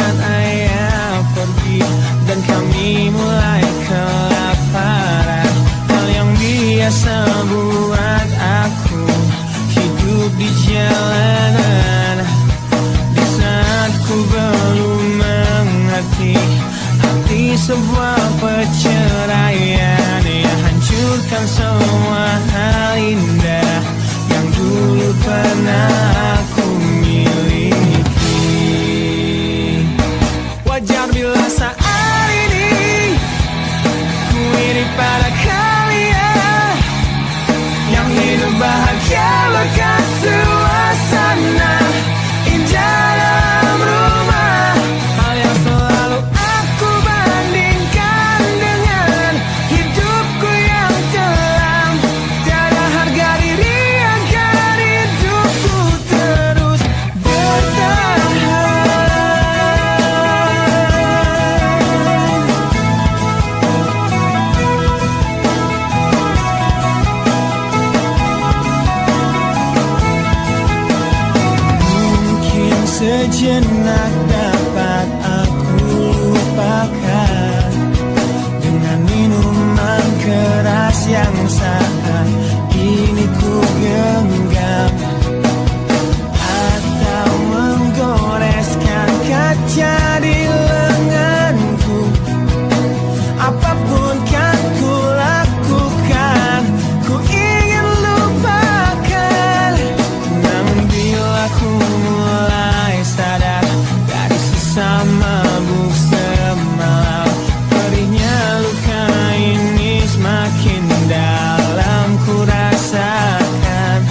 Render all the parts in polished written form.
saat ayah pergi dan kami mulai kelaparan. Hal yang biasa buat aku hidup di jalanan. Di saat ku belum mengerti arti sebuah perceraian yang hancurkan semua hal indah yang dulu pernah aku miliki. Wajar bila saat ini ku iri pada kalian yang hidup bahagia lekas suasana indah dalam rumah. Hal yang selalu aku bandingkan dengan hidupku yang kelam. Tiada harga diri agar hidupku terus bertahan. Mungkin sejenak dapat aku lupakan dengan minuman keras yang saat ini ku genggam, atau menggoreskan kaca di lenganku. Apapun kan ku lakukan, ku ingin lupakan. Namun bila ku mulai sadar dari sisa mabuk semalam, perihnya luka ini semakin dalam ku rasakan.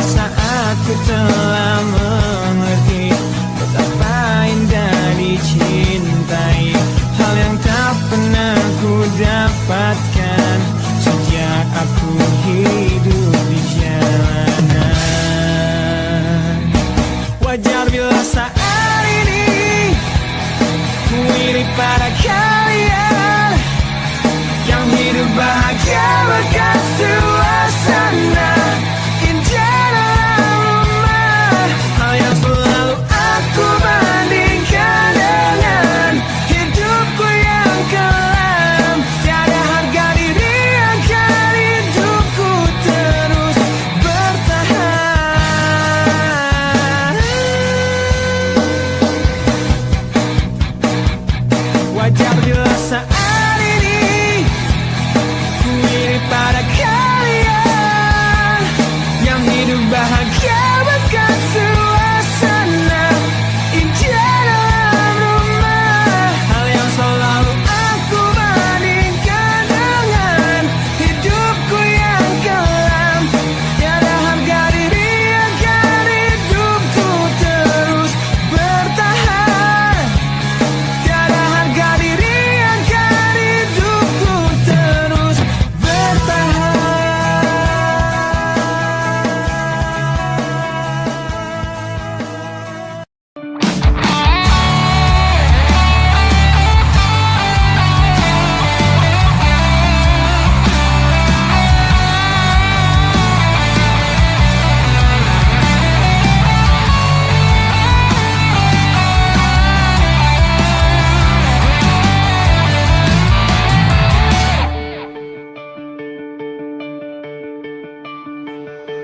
Saat ku telah mengerti betapa indah dicintai, hal yang tak pernah ku dapatkan sejak aku hidup di jalanan. Wajar bila saat ini ku iri pada kalian yang hidup bahagia lekas suasana indah dalam rumah. Hal yang selalu aku bandingkan dengan hidupku yang kelam. Tiada harga diri agar hidupku terus bertahan. Wajar bila saat ini ku iri pada kalian yang hidup bahagia bahkan suasana indah dalam rumah. Hal yang selalu aku bandingkan dengan hidupku yang kelam. Tiada harga diri agar hidupku terus bertahan. Tiada harga diri agar hidupku terus bertahan.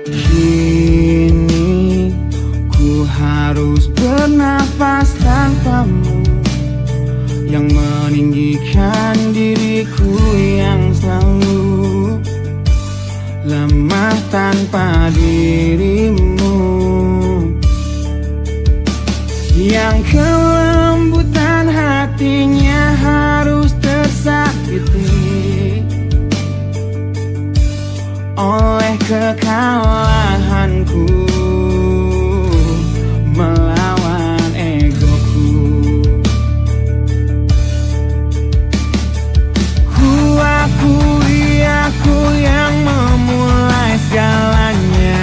Kini ku harus bernafas tanpamu yang meninggikan diriku yang selalu lemah tanpa dirimu, yang kelembutan hatinya harus tersakiti oleh kekalahanku melawan egoku. Ku akui aku yang memulai segalanya.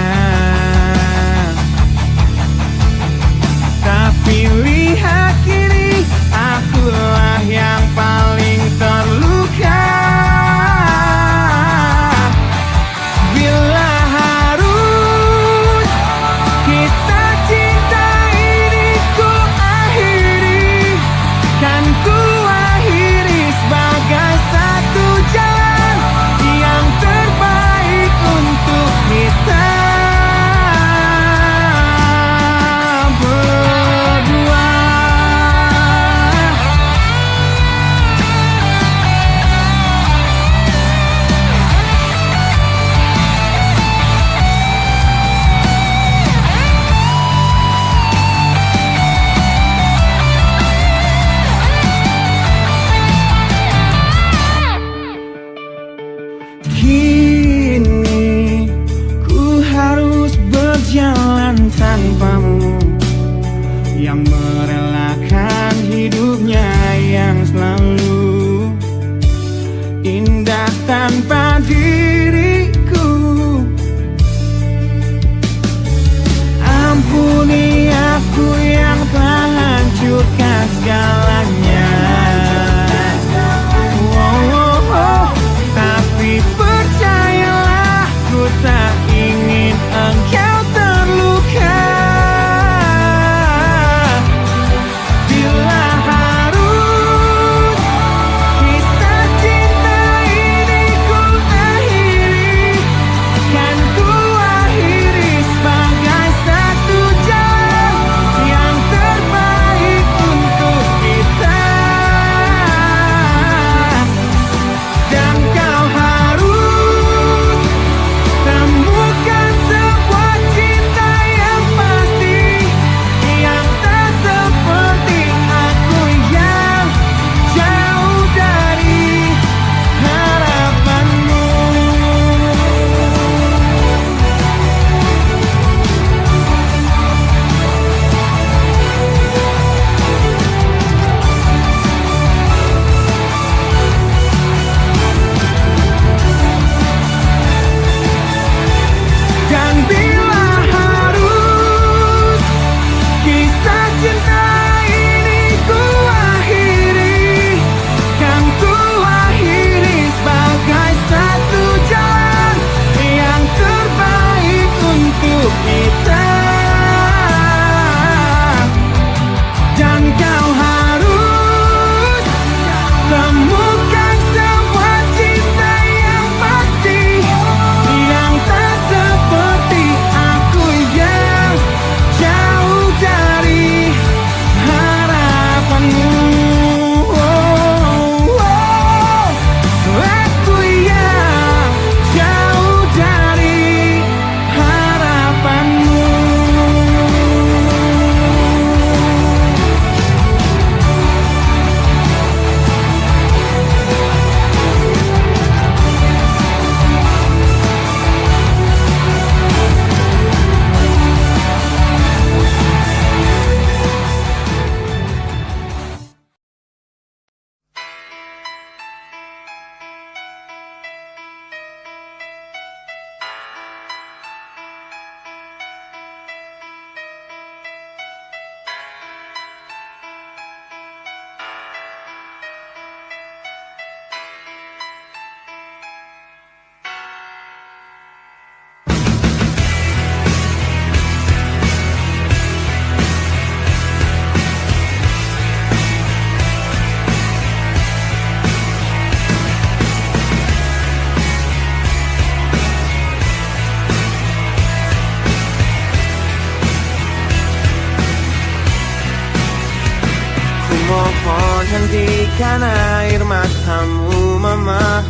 mohon hentikan air matamu mama.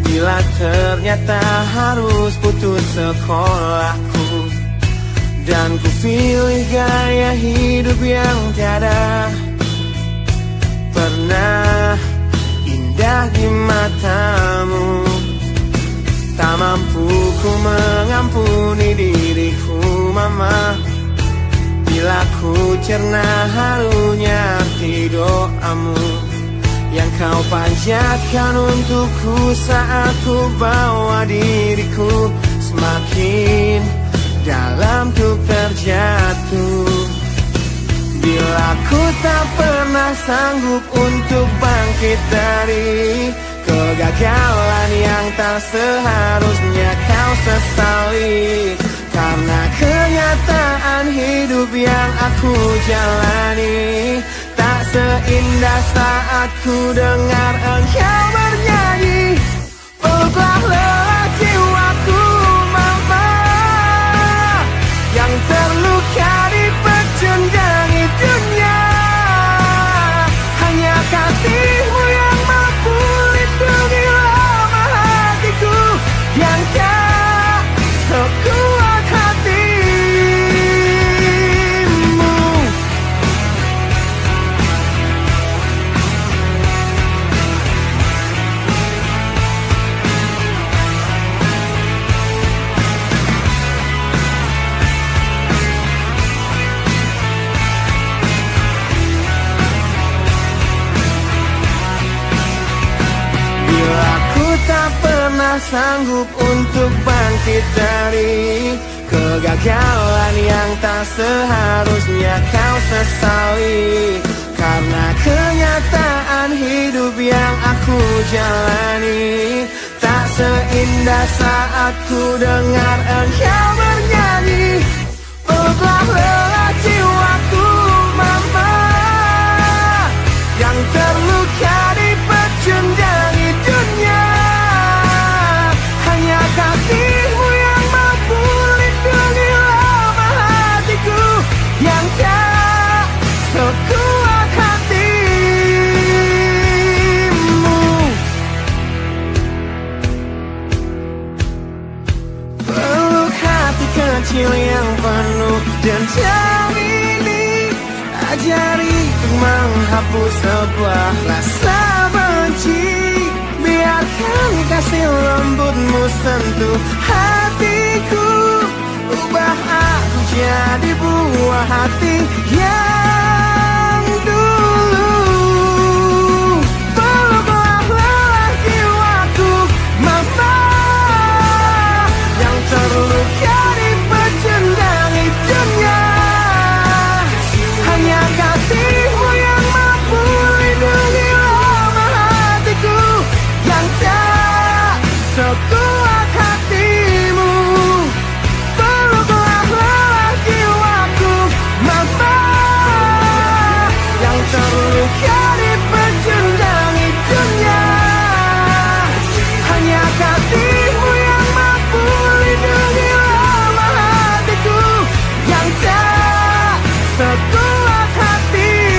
Bila ternyata harus putus sekolahku, dan ku pilih gaya hidup yang tiada pernah indah di matamu. Tak mampu ku mengampuni diriku mama, bila ku cerna harunya arti doamu yang kau panjatkan untukku saat ku bawa diriku semakin dalam untuk terjatuh. Bila ku tak pernah sanggup untuk bangkit dari kegagalan yang tak seharusnya kau sesali, karena kenyataan hidup yang aku jalani tak seindah saat ku dengar engkau bernyanyi. Peluklah lelah jiwaku mama, yang terluka di pecundangi dunia. Hanya kasihmu yang mampu lindungi lemah hatiku yang tak sekuat hatimu. Bila ku tak pernah sanggup untuk bangkit dari kegagalan yang tak seharusnya kau sesali, karena kenyataan hidup yang aku jalani tak seindah saat ku dengar engkau bernyanyi. Peluklah lelah jiwaku mama, yang terluka di pecundangi dunia. Hanya kasihmu yang mampu lindungi lemah hatiku yang tak sekuat hatimu. Peluk hati kecil yang penuh dendam ini, ajari untuk menghapus sebuah rasa benci. Biarkan kasih lembutmu sentuh hatiku, ubah aku jadi buah hati yang dulu. Peluklah lelah jiwaku mama, yang terluka di pecundangi dunia. Hanya kasihmu yang mampu lindungi lemah hatiku yang tak sekuat hatimu. Peluklah lelah jiwaku mama, yang terluka di pecundangi dunia. Hanya kasihmu yang mampu lindungi lemah hatiku yang tak sekuat hatimu.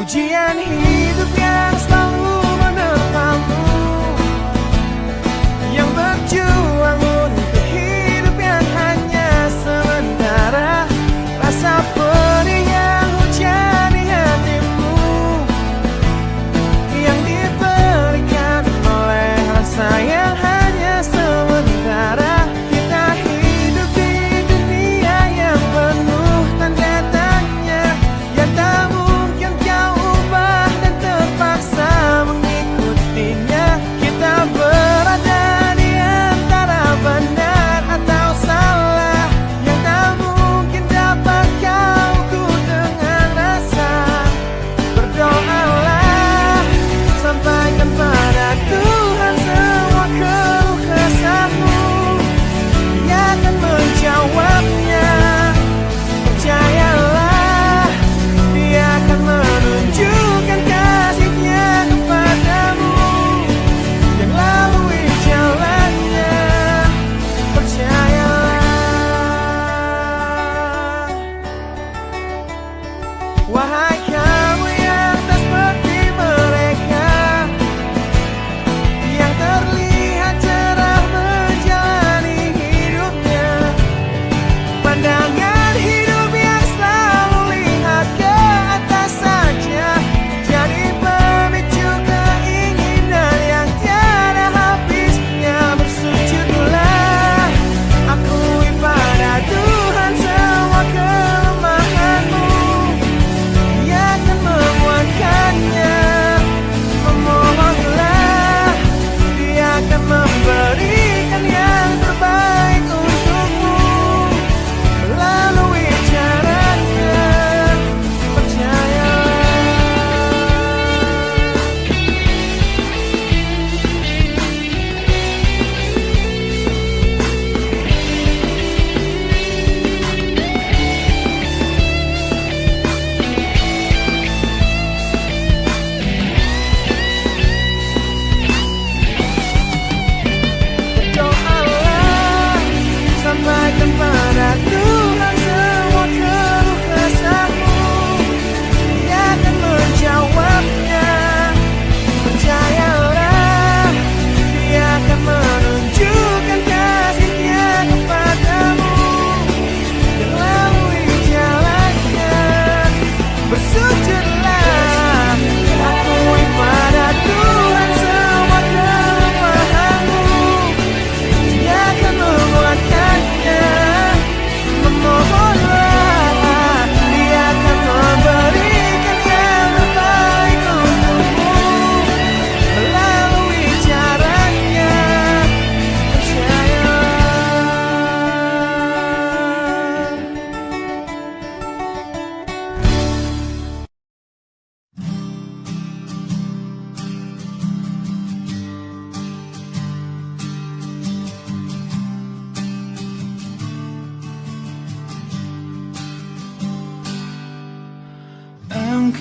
Ujian hidup yang selalu menerpamu, yang berjuang untuk hidup yang hanya sementara. Rasa pedih yang hujan di hatimu, yang diberikan oleh rasa yang hanya sementara. Kita hidup di dunia yang penuh tanda tanya, yang tak mungkin kau ubah dan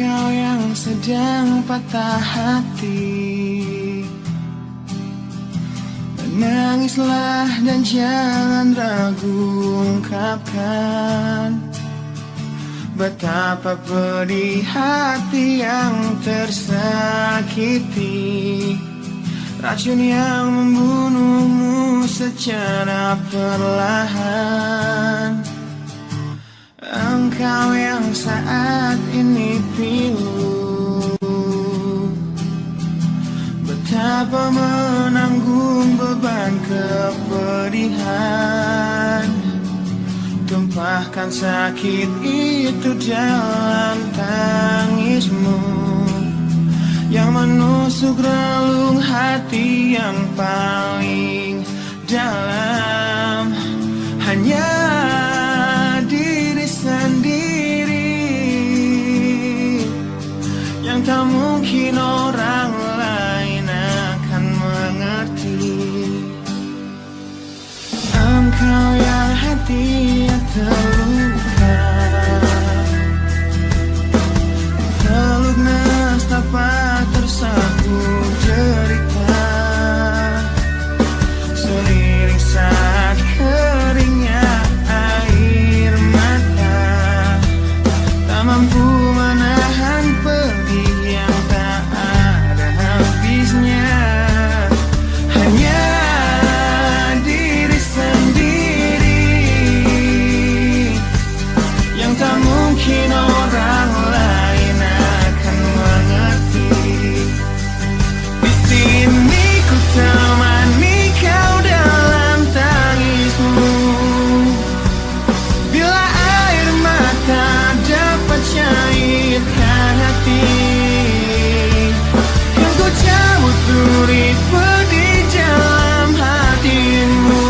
Engkau yang sedang patah hati, menangislah dan jangan ragu ungkapkan betapa pedih hati yang tersakiti, racun yang membunuhmu secara perlahan. Engkau yang saat ini pilu, betapa menanggung beban kepedihan, tumpahkan sakit itu dalam tangismu yang menusuk relung hati yang paling dalam. Hanya diri sendiri yang tak mungkin orang lain akan mengerti. Engkau yang hatinya terluka, terlunas tanpa tersapu derita, selirik saat keringnya air mata, tak mampu menahan pedih yang tak ada habisnya. Hanya diri sendiri yang tak mungkin orang lain akan mengerti. Di sini ku temani kau dalam tangismu, bila air mata dapat cairkan hati, kan ku cabut duri pedih dalam hatimu,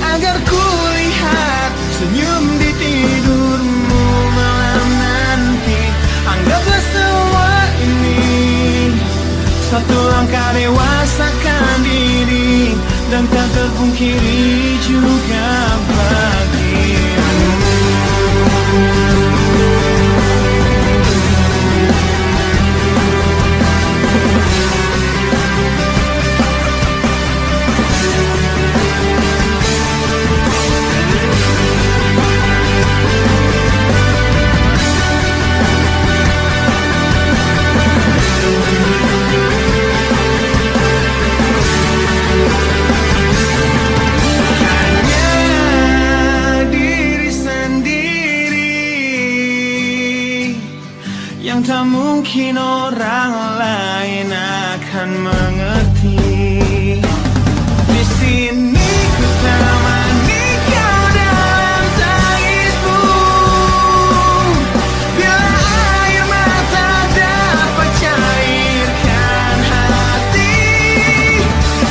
agar ku lihat senyum di tidurmu malam nanti. Anggaplah semua ini satu langkah dewasakan diri, dan tak terpungkiri juga bagimu. Yang tak mungkin orang lain akan mengerti. Di sini ku temani kau dalam tangismu, bila air mata dapat cairkan hati,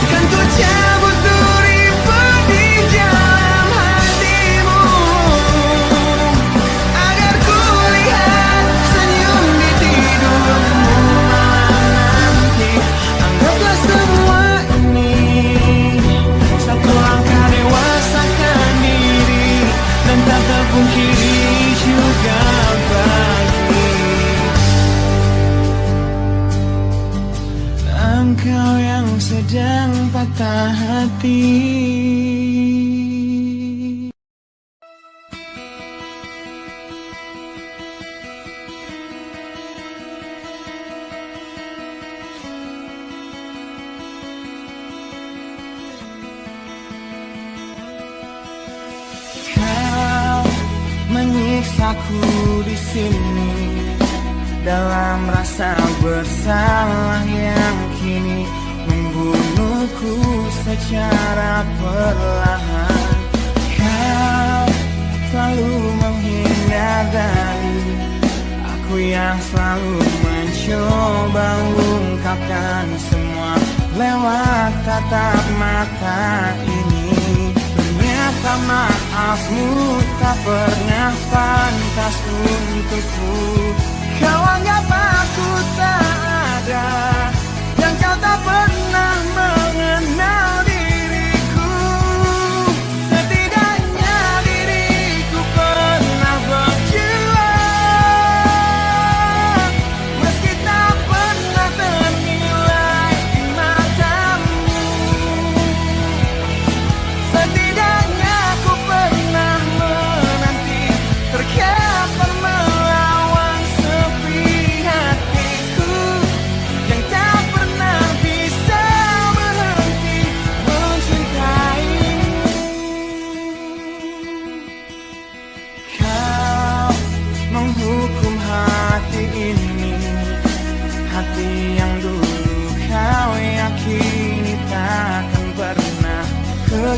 kan ku cabut duri pedih dalam hatimu, agar ku lihat senyum di tidurmu malam nanti. Anggaplah semua ini satu langkah dewasakan diri, dan tak terpungkiri juga bagi engkau yang sedang patah hati. Kau menyiksaku di sini dalam rasa bersalah yang kini membunuhku secara perlahan. Kau selalu menghindar dari aku yang selalu mencoba ungkapkan semua lewat tatap mata ini. Ternyata maafmu tak pernah pantas untukku. Kau anggap aku tak ada, dan kau tak pernah mengenal diriku. Setidaknya diriku pernah berjuang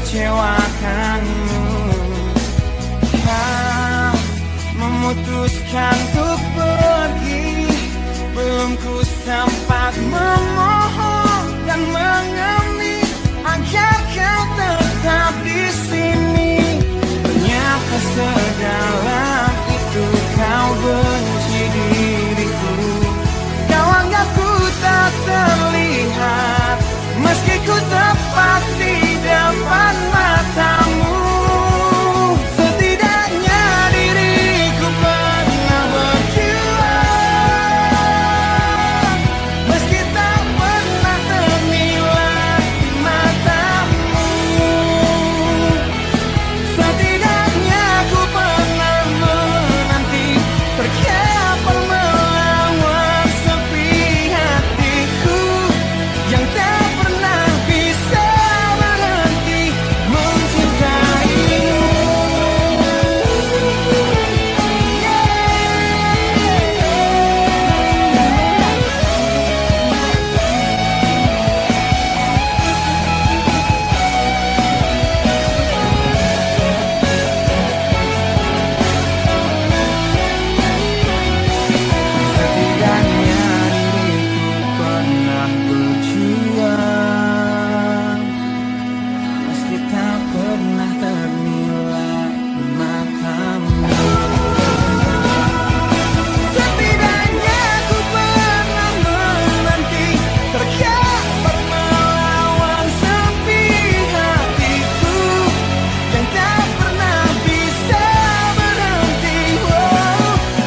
mengecewakanmu. Kau memutuskan untuk pergi, belum ku sempat memohon dan mengemis agar kau tetap di sini. Ternyata sedalam itu kau benci diriku. Kau anggap ku tak terlihat, meski ku tepat di depan matamu. Setidaknya diriku pernah berjuang, meski tak pernah ternilai di matamu. Setidaknya ku pernah menanti, terkapar melawan sepi hatiku yang tak pernah bisa berhenti mencintaimu. Setidaknya diriku pernah berjuang, meski tak pernah ternilai di matamu. Setidaknya ku pernah menanti, terkapar melawan sepi hatiku yang tak pernah bisa berhenti.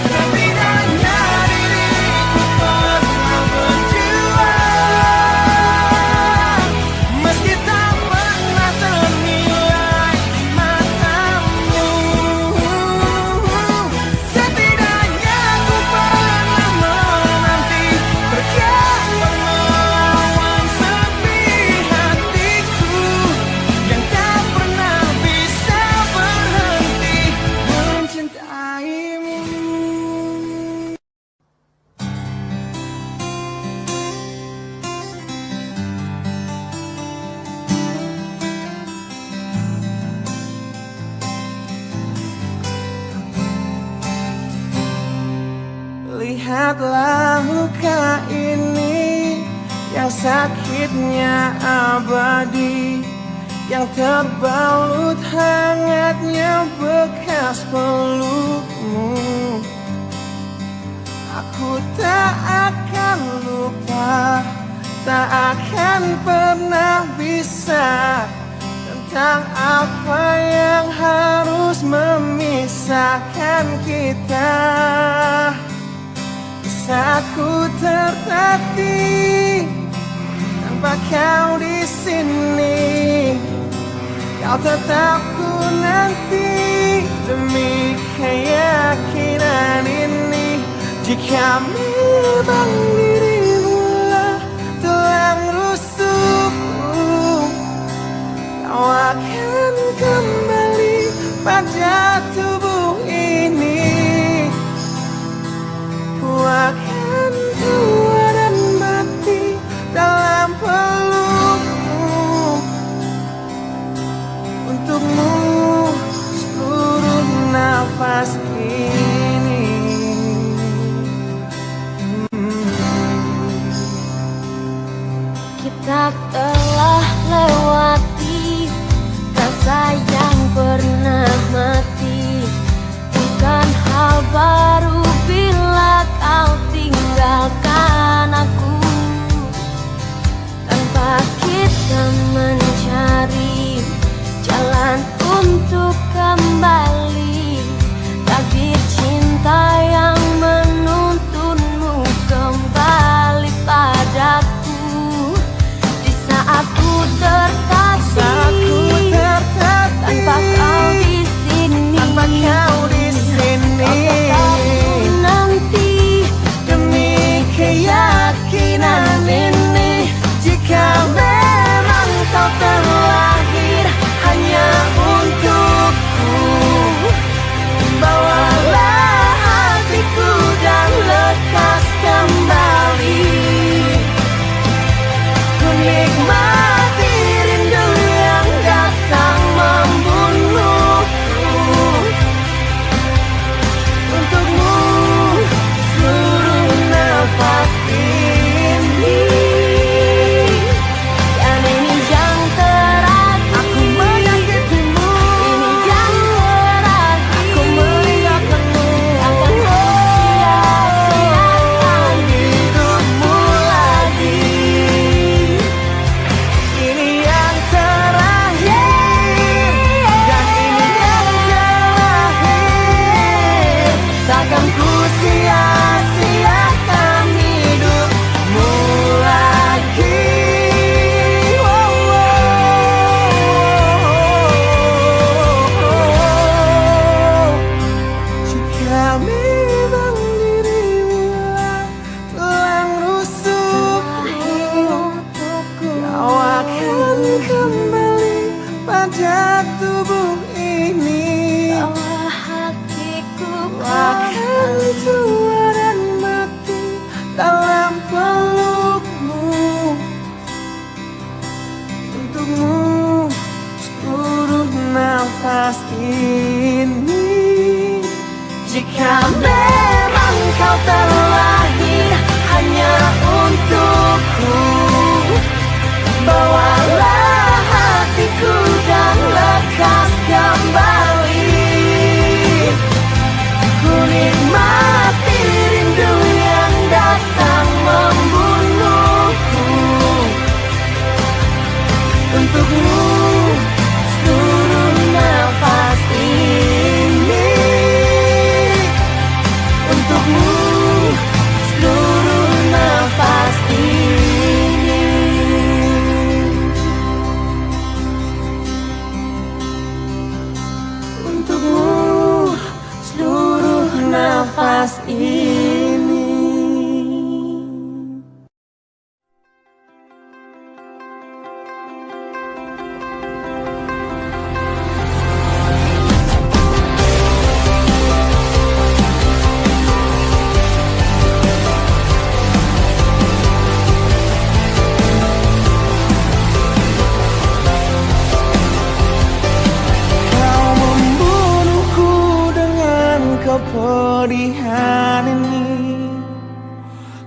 Setidaknya diriku pernah berjuang, meski tak pernah ternilai di matamu. Setidaknya ku pernah menanti, terkapar melawan sepi hatiku yang tak pernah bisa berhenti mencintaimu. Lihatlah luka ini yang sakitnya abadi, yang terbalut hangatnya bekas pelukmu. Aku tak akan lupa, tak akan pernah bisa, tentang apa yang harus memisahkan kita. Saat ku tertatih tanpa kau di sini, kau tetap ku nanti demi keyakinan ini. Jika memang dirimu lah tulang rusukku, kau akan kembali pada tubuh ini. Ku akan tua dan mati dalam pelukmu, untukmu seluruh nafas ini. Kita telah lewati rasa yang pernah mati. Bukan hal baru bila kau tinggalkan aku, tanpa kita mencari jalan untuk kembali. Takdir cinta yang menuntunmu kembali padaku. Di saat ku tertatih tanpa kau di sini, aku nanti demi keyakinan ini. Jika memang kau terlahir hanya untukku, kembali pada tubuh ini. Bawa hatiku Akan tua dan mati dalam pelukmu. Untukmu seluruh nafas ini. Jika memang kau terlahir hanya untukku, bawalah hatiku dan lekas kembali. Ku nikmati rindu yang datang membunuhku. Untukmu seluruh nafas ini. Untukmu seluruh nafas ini. Untukmu seluruh nafas ini. Kau membunuhku dengan kepedihan ini.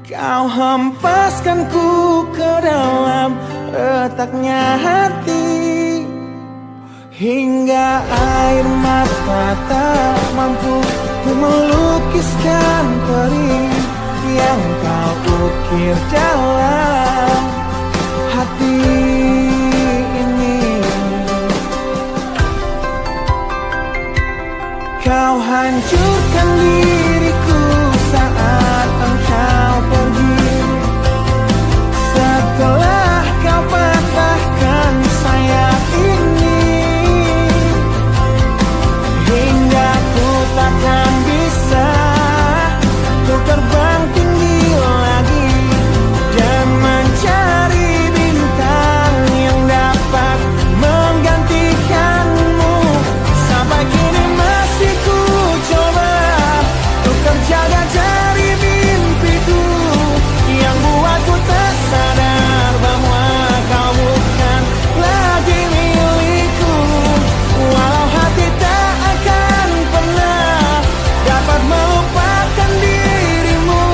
Kau hempaskanku ke dalam retaknya hati, hingga air mata tak mampu untuk melukiskan perih yang kau ukir dalam hati ini. Kau hancurkan diriku saat engkau pergi. Setelah kau patahkan sayap ini, hingga ku takkan bisa untuk terbang tinggi lagi dan mencari bintang yang dapat menggantikanmu. Sampai kini masih ku coba untuk terjaga dari mimpiku yang buatku tak sadar bahwa kau bukan lagi milikku. Walau hati tak akan pernah dapat melupakan dirimu,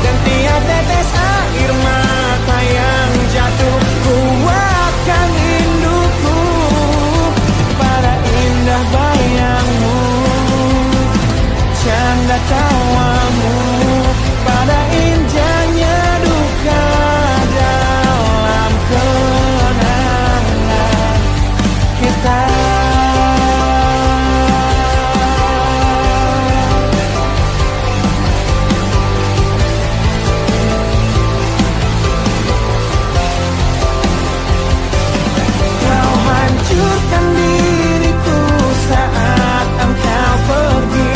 dan tiap tetes air mata yang jatuh ku akan rinduku pada indah bayangmu, canda tawamu, pada indahnya duka dalam kenangan kita. Kau hancurkan diriku saat engkau pergi.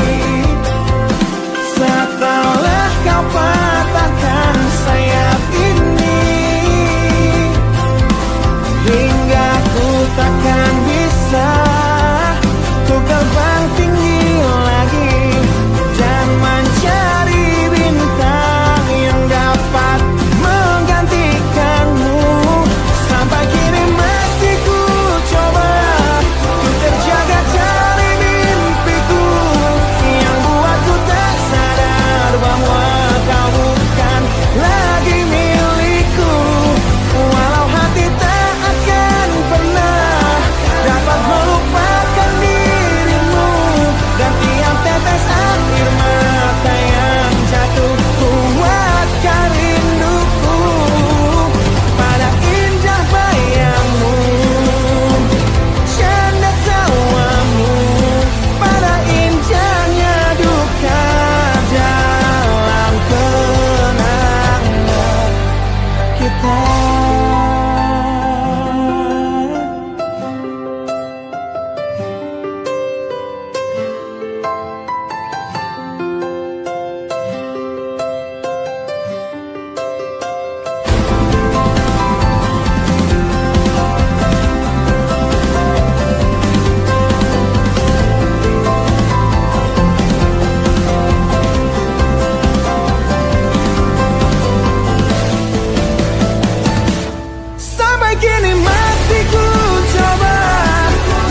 kini masih ku coba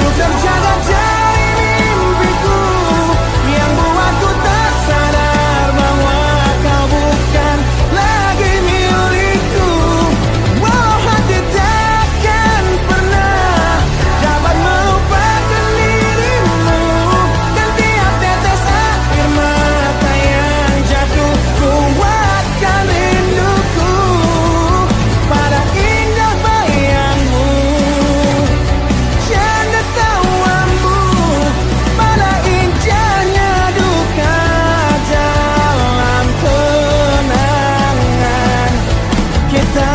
untuk terjaga dari mimpiku yang buatku tak sadar bahwa kau bukan lagi milikku. Walau hati takkan pernah dapat melupakan dirimu, dan tiap tetes air mata yang jatuh kuatkan rinduku pada indah bayangmu, canda tawamu, pada indahnya duka dalam kenangan kita.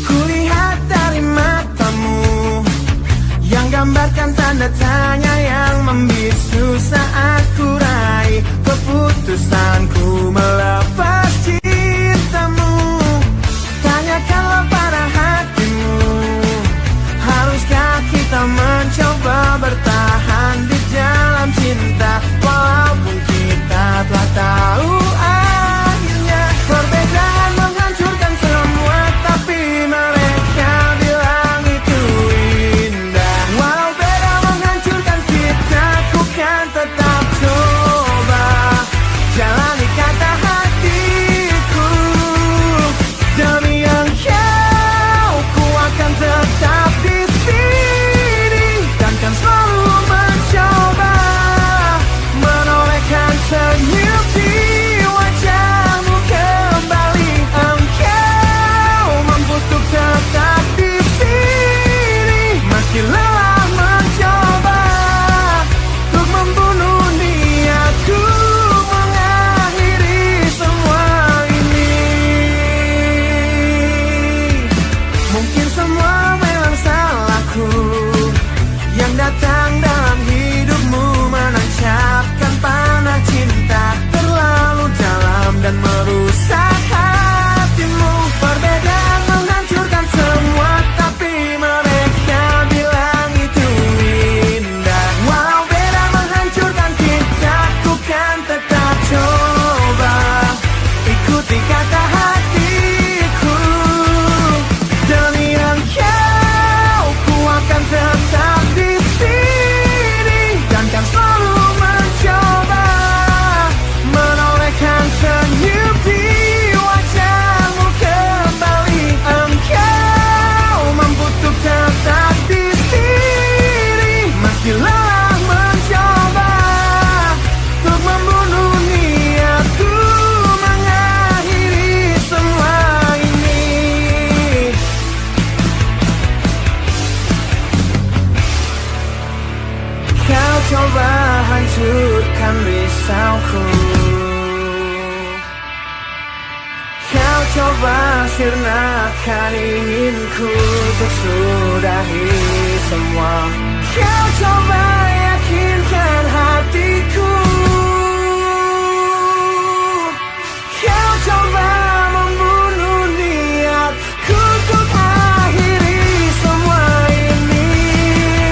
Kulihat dari matamu yang gambarkan tanda tanya yang membisu saat ku raih keputusanku melepas cintamu. Tanyakanlah pada hatimu, haruskah kita mencoba bertahan di dalam cinta walaupun kita telah tahu akhirnya perbedaan menghancurkan semua, tapi mereka bilang itu indah. Walau beda menghancurkan kita, ku kan tetap coba jalani kata hatiku. Demi engkau ku akan tetap di sini dan kan selalu mencoba menorehkan senyum di wajahmu kembali. Engkau mampu untuk tetap di sini meski lelah mencoba untuk membunuh niatku mengakhiri semua ini. Mungkin semua memang salahku yang datang dalam hidupmu menancapkan panah cinta terlalu dalam dan merusak hatimu. Perbedaan menghancurkan semua, tapi mereka bilang itu indah. Walau beda menghancurkan kita, ku kan tetap coba ikuti kata hatiku. Demi engkau ku akan tetap di sini dan kan selalu mencoba menorehkan senyum di wajahmu kembali. Engkau mampu untuk tetap di sini meski lelah mencoba untuk membunuh niatku mengakhiri semua ini. Kau coba hancurkan risauku, kau coba sirnakan inginku untuk sudahi semua. Kau coba yakinkan hatiku, kau coba membunuh niatku untuk akhiri semua ini.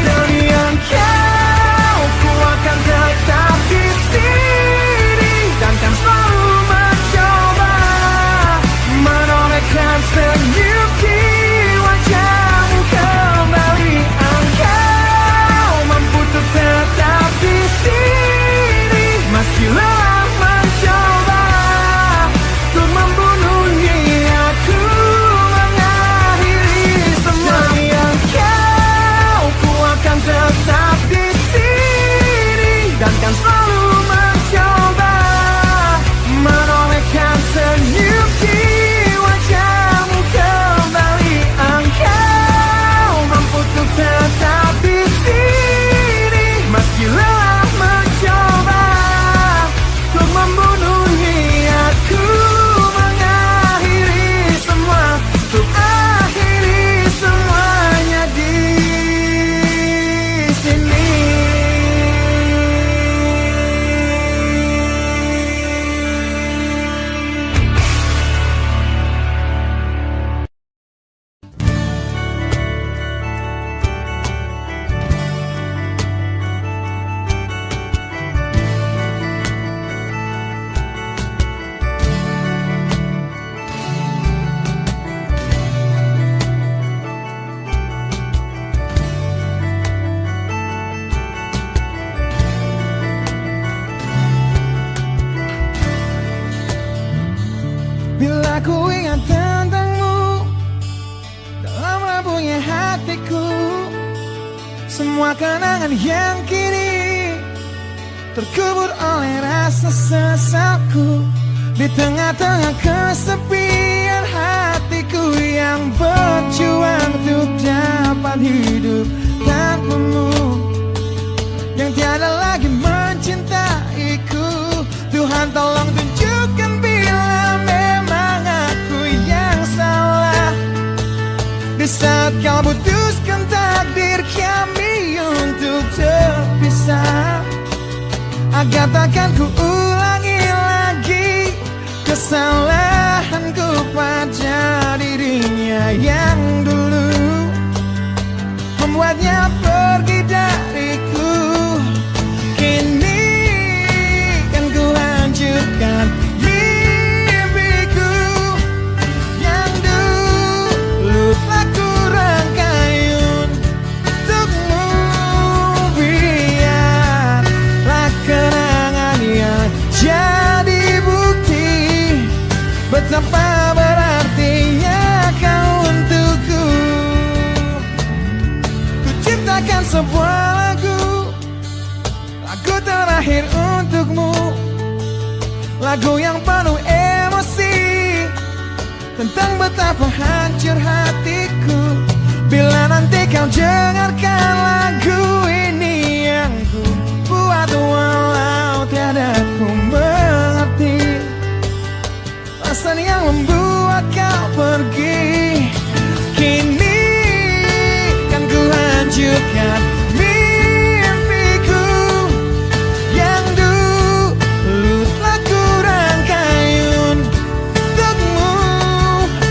Demi engkau ku akan tetap di sini dan kan selalu mencoba menorehkan senyum di wajahmu kembali. Engkau mampu untuk satu-satunya hatiku. Semua kenangan yang kini terkubur oleh rasa sesalku. Di tengah-tengah kesepian hatiku yang berjuang untuk dapat hidup tanpamu, yang tiada lagi mencintaiku. Tuhan tolong tunjukkan bila memang aku yang salah. Di saat kau putuskan takdir kami untuk terpisah, agar takkan ku ulangi lagi kesalahanku pada dirinya yang dulu membuatnya pergi dariku. Kini kan ku hancurkan mimpiku yang dulu telah ku rangkai untukmu. Biarlah kenangan yang jadi bukti betapa berartinya kau untukku. Ku ciptakan sebuah lagu terakhir untukmu, lagu yang penuh emosi tentang betapa hancur hatiku. Bila nanti kau dengarkan lagu ini yang ku buat, walau tiada ku mengerti alasan yang membuat kau pergi. Kini kan ku hancurkan mimpiku yang dulu telah ku rangkai untukmu.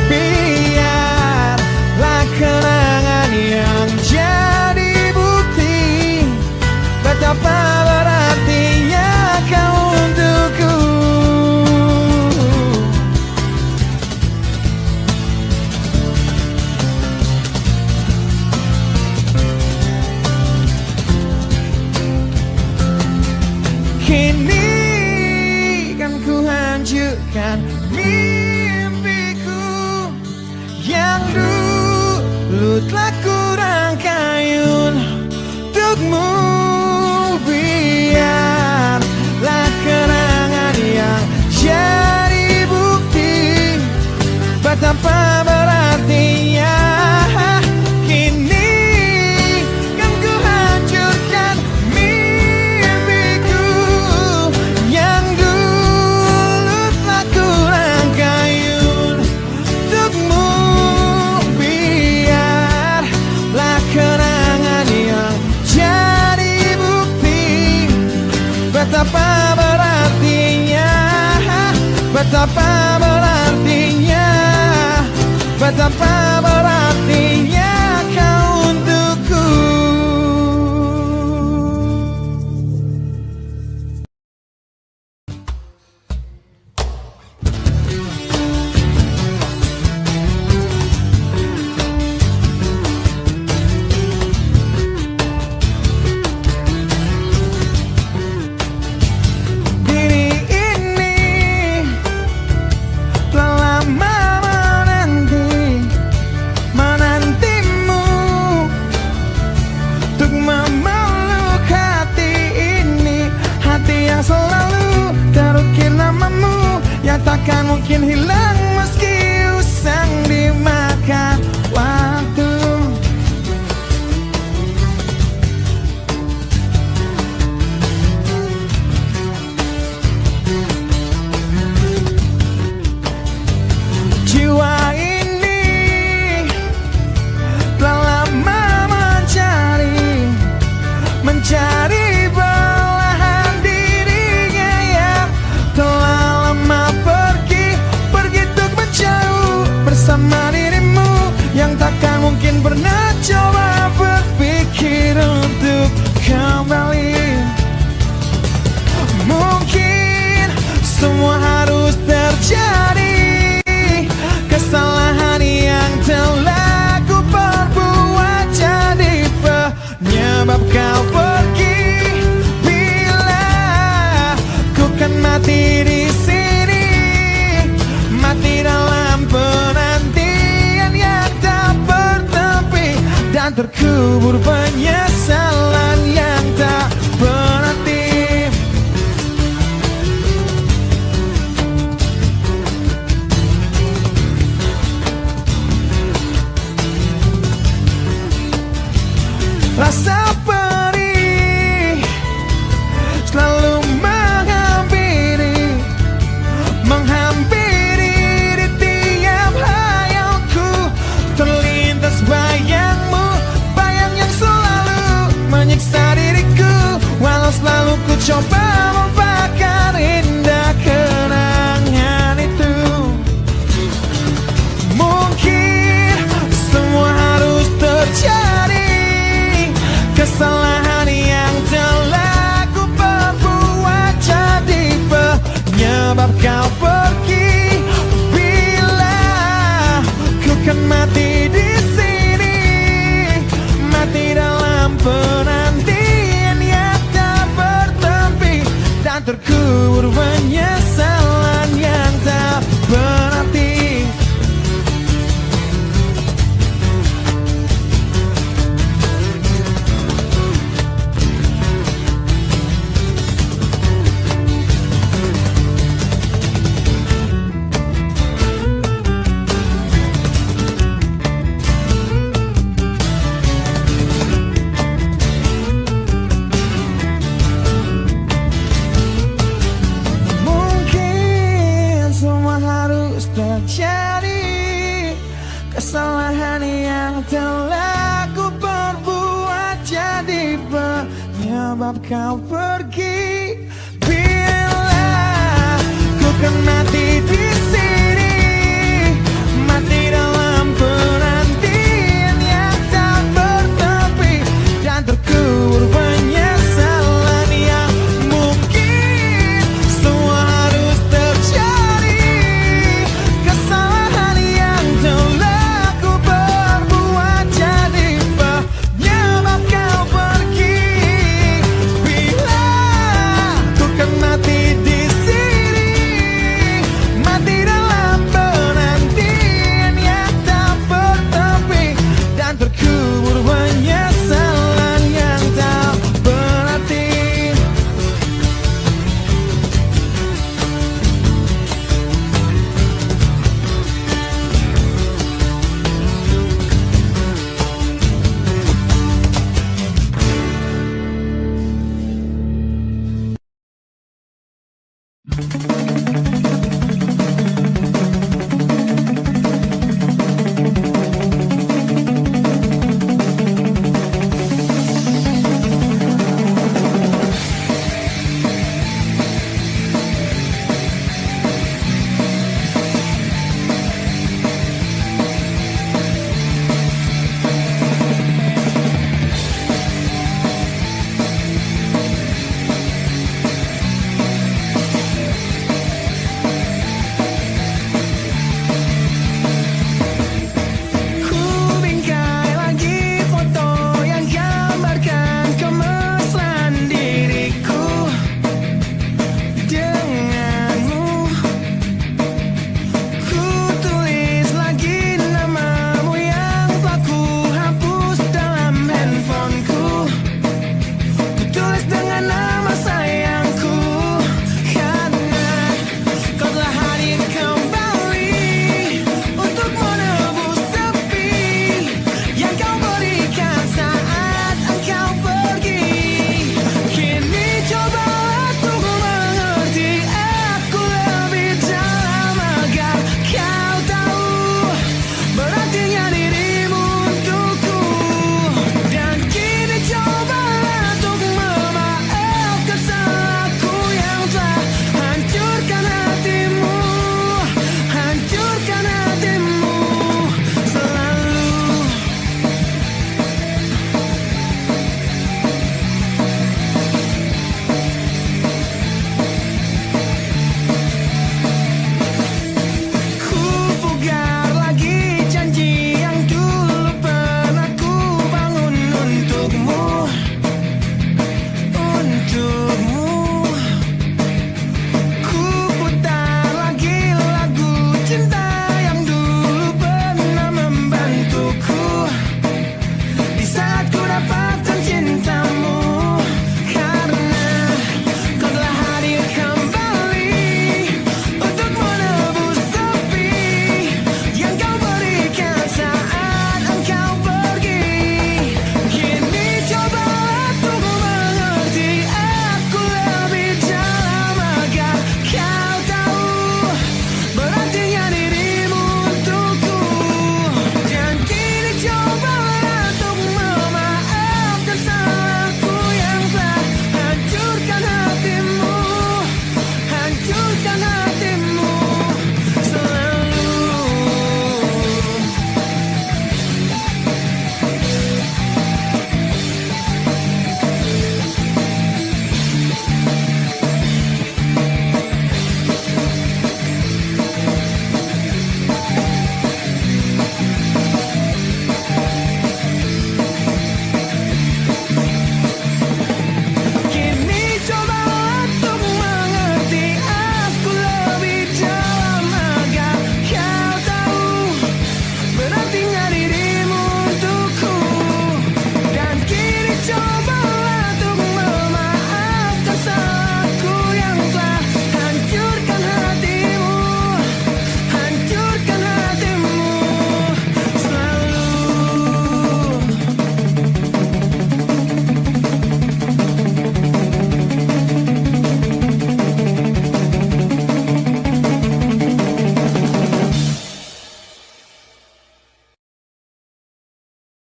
Biarlah kenangan yang jadi bukti betapa berartinya kau untukku. Kini kan ku hancurkan mimpiku yang dulu telah ku rangkai untukmu. Biarlah kenangan yang jadi bukti betapa berartinya. Kini kan ku hancurkan mimpiku yang dulu telah ku rangkai untukmu. Biarlah kenangan yang jadi bukti betapa berartinya, betapa berartinya, betapa berartinya kau untukku. Diri ini telah lama menantimu untuk memeluk hati ini, hati yang selalu terukir namamu, yang takkan mungkin hilang meski usang dimakan waktu. Jiwa ini telah lama mencari belahan dirinya yang telah lama pergi untuk menjauh bersama dirimu, yang takkan mungkin pernah coba berpikir untuk kembali. Mungkin semua harus terjadi, kesalahan yang telah ku perbuat jadi penyebab kau pergi. Bila ku kan mati di sini, mati dalam penantian yang tak bertepi terkubur penyesalan yang tak berarti. Rasa perih selalu menghampiri di tiap hayalku. Terlintas bayangmu, bayang yang selalu menyiksa diriku. Walau selalu ku coba melupakan indah kenangan itu. Mungkin semua harus terjadi, kesalahan yang telah ku perbuat jadi penyebab kau pergi. Bila ku kan mati di sini, mati dalam penantian yang tak bertepi, dan terkubur penyesalan yang tak berarti. Terjadi kesalahan yang telah ku perbuat jadi penyebab kau pergi. Bila ku kan mati di sini, mati dalam penantian yang tak bertepi, dan terkubur penyesalan yang mungkin semua harus terjadi. Bila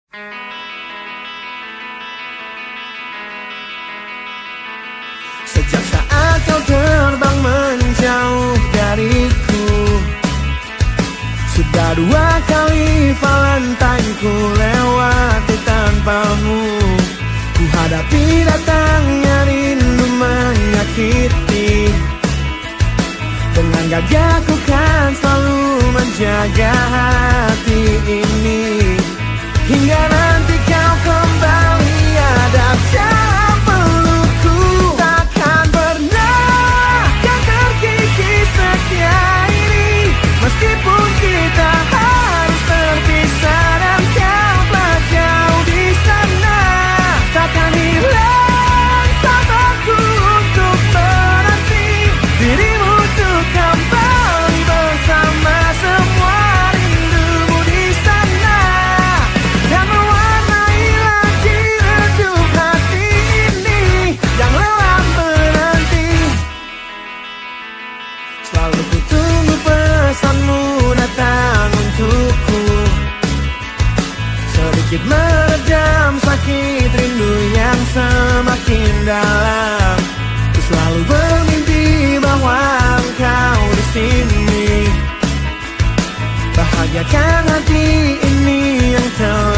Sejak saat kau terbang menjauh dariku, sudah 2 kali Valentine ku lewati tanpamu. Ku hadapi datangnya rindu menyakiti, dengan gagahku kan selalu menjaga hati ini. Hingga nanti kau kembali ada dalam pelukku, takkan pernah kan terkikis setia ini. Meskipun kita harus terpisah dan kau telah jauh di sana, takkan hilang sabarku untuk menanti dirimu untuk kembali bersama semua rindumu di sana, dan mewarnai lagi redup hati ini yang lelah menanti. Selalu ku tunggu pesanmu datang untukku, sedikit meredam sakit rindu yang semakin dalam. Ku selalu bermimpi bahwa engkau di sini, bahagiakan hati ini yang telah